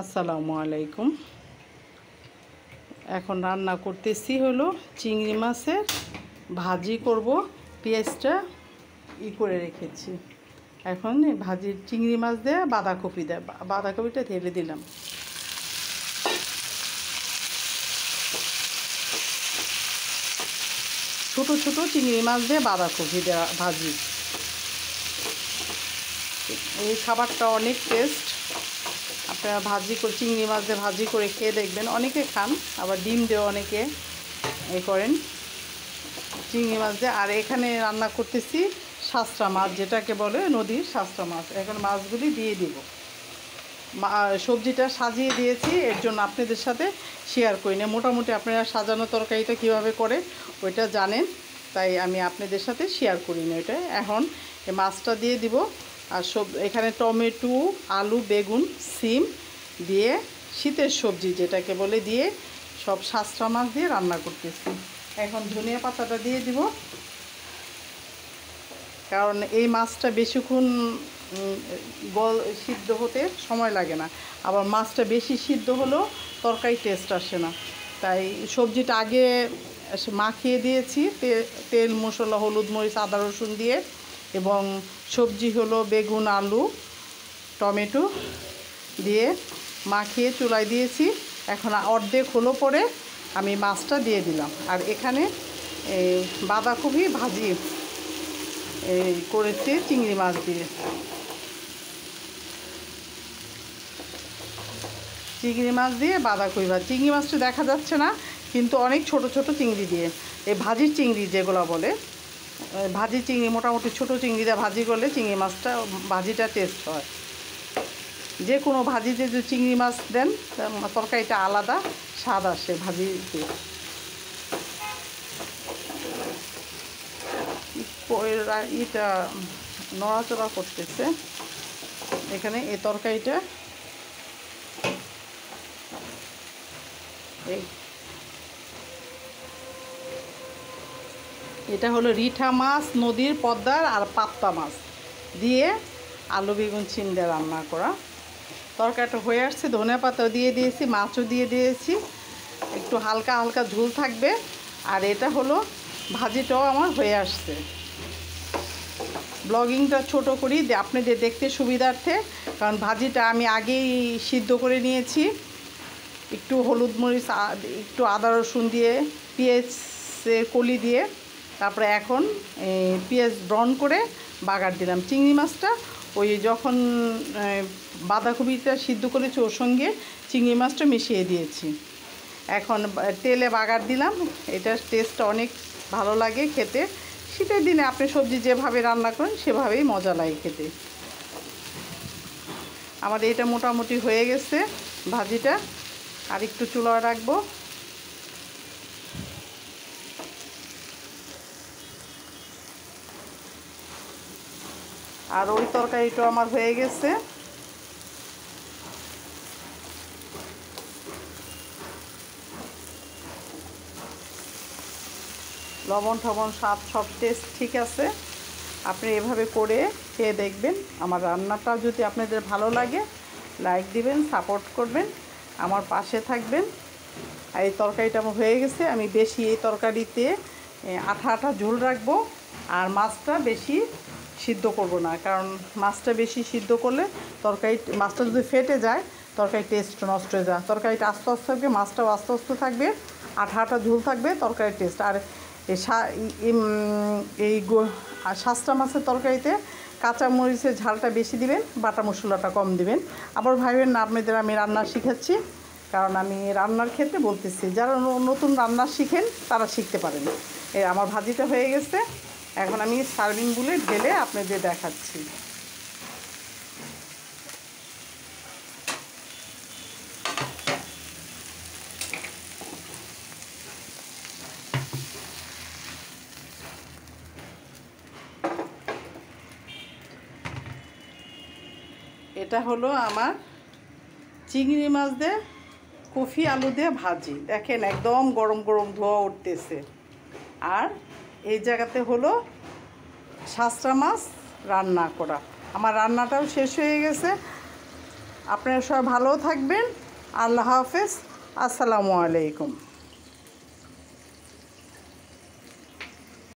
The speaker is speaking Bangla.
আসসালামু আলাইকুম। এখন রান্না করতেছি হলো চিংড়ি মাছের ভাজি করব। পেঁয়াজটা করে রেখেছি। এখন ভাজির চিংড়ি মাছ দিয়ে বাঁধাকপিটা ঢেলে দিলাম। ছোট ছোট চিংড়ি মাছ দিয়ে বাঁধাকপি দেওয়া ভাজি। এই খাবারটা অনেক টেস্ট। আপনারা চিংড়ি মাছ দিয়ে ভাজি করে খেয়ে দেখবেন। অনেকে খান, আবার ডিম দিয়েও অনেকে করেন চিংড়ি মাছ দিয়ে। আর এখানে রান্না করতেছি শাস্ত্রা মাছ, যেটাকে বলে নদীর শাস্ত্রা মাছ। এখন মাছগুলি দিয়ে দিব। সবজিটা সাজিয়ে দিয়েছি, এর জন্য আপনাদের সাথে শেয়ার করি না। মোটামুটি আপনারা সাজানো তরকারিটা কীভাবে করে ওইটা জানেন, তাই আমি আপনাদের সাথে শেয়ার করি না ওইটা। এখন এই মাছটা দিয়ে দিব। আর এখানে টমেটো, আলু, বেগুন, সিম দিয়ে শীতের সবজি যেটাকে বলে দিয়ে সব শাস্ত্রা মাছ দিয়ে রান্না করতেছি। এখন ধনিয়া পাতাটা দিয়ে দিব, কারণ এই মাছটা বেশিক্ষণ সিদ্ধ হতে সময় লাগে না। আবার মাছটা বেশি সিদ্ধ হলেও তরকারি টেস্ট আসে না। তাই সবজিটা আগে মাখিয়ে দিয়েছি তেল, মশলা, হলুদ, মরিচ, আদা, রসুন দিয়ে। এবং সবজি হলো বেগুন, আলু, টমেটো দিয়ে মাখিয়ে চুলায় দিয়েছি। এখন অর্ধেক হলো পরে আমি মাছটা দিয়ে দিলাম। আর এখানে বাঁধাকপি ভাজি করেছি চিংড়ি মাছ দিয়ে। চিংড়ি মাছ দিয়ে বাঁধাকপি ভাজি। চিংড়ি মাছটা দেখা যাচ্ছে না, কিন্তু অনেক ছোট ছোট চিংড়ি দিয়ে, এই ভাজির চিংড়ি যেগুলো বলে, ভাজি চিংড়ি, মোটামুটি ছোটো চিংড়ি দিয়ে ভাজি করলে চিংড়ি মাছটা ভাজিটা টেস্ট হয়। যে কোনো ভাজিতে যদি চিংড়ি মাছ দেন তরকারিটা আলাদা স্বাদ আসে ভাজিতে। এটা নড়াচড়া করতেছে এখানে। এই তরকারিটা এটা হলো রিঠা মাছ, নদীর পদ্মার আর পাত্তা মাছ দিয়ে আলু, বেগুন, সিম দিয়ে রান্না করা। তরকারিটা হয়ে আসছে, ধনে পাতাও দিয়ে দিয়েছি, মাছও দিয়ে দিয়েছি। একটু হালকা হালকা ঝোল থাকবে। আর এটা হলো ভাজিটাও আমার হয়ে আসছে। ব্লগিংটা ছোট করি আপনাদের দেখতে সুবিধার্থে, কারণ ভাজিটা আমি আগেই সিদ্ধ করে নিয়েছি। একটু হলুদ, মরিচ, একটু আদা, রসুন দিয়ে, পেঁয়াজের কলি দিয়ে, তারপরে এখন পেঁয়াজ ব্রাউন করে বাগার দিলাম। চিংড়ি মাছটা ওই যখন বাঁধাকপিটা সিদ্ধ করেছি ওর সঙ্গে চিংড়ি মাছটা মিশিয়ে দিয়েছি। এখন তেলে বাগার দিলাম। এটার টেস্টটা অনেক ভালো লাগে খেতে। শীতের দিনে আপনি সবজি যেভাবে রান্না করেন সেভাবেই মজা লাগে খেতে। আমার এটা মোটামুটি হয়ে গেছে ভাজিটা। আর একটু চুলা রাখবো। আর ওই তরকারিটা আমার হয়ে গেছে। লবণ টবণ স্বাদ সব টেস্ট ঠিক আছে। আপনি এভাবে করে খেয়ে দেখবেন। আমার রান্নাটা যদি আপনাদের ভালো লাগে লাইক দিবেন, সাপোর্ট করবেন, আমার পাশে থাকবেন। আর এই তরকারিটা আমার হয়ে গেছে। আমি বেশি এই তরকারিতে আঠা আঠা ঝোল রাখবো। আর মাছটা বেশি সিদ্ধ করব না, কারণ মাছটা বেশি সিদ্ধ করলে মাছটা যদি ফেটে যায় তরকারি টেস্ট নষ্ট হয়ে যায়। তরকারিটা আস্তে আস্তে থাকবে, মাছটাও আস্তে আস্তে থাকবে, আঠা আঠা ঝোল থাকবে, তরকারির টেস্ট। আর এই শাস্ত্রা মাছের তরকারিতে কাঁচা মরিচের ঝালটা বেশি দিবেন, বাটা মশলাটা কম দিবেন। আবার ভাববেন না আপনাদের আমি রান্না শিখাচ্ছি, কারণ আমি রান্নার ক্ষেত্রে বলতেছি। যারা নতুন রান্না শিখেন তারা শিখতে পারেন। আমার ভাজিটা হয়ে গেছে। এখন আমি সার্ভিং বুলে ঢেলে আপনাদের দেখাচ্ছি। এটা হলো আমার চিংড়ি মাছ দিয়ে কফি আলু দিয়ে ভাজি। দেখেন একদম গরম গরম ধোয়া উঠতেছে। আর এই জায়গাতে হলো শাস্ত্রা মাছ রান্না করা। আমার রান্নাটাও শেষ হয়ে গেছে। আপনারা সবাই ভালো থাকবেন। আল্লাহ হাফেজ। আসসালামু আলাইকুম।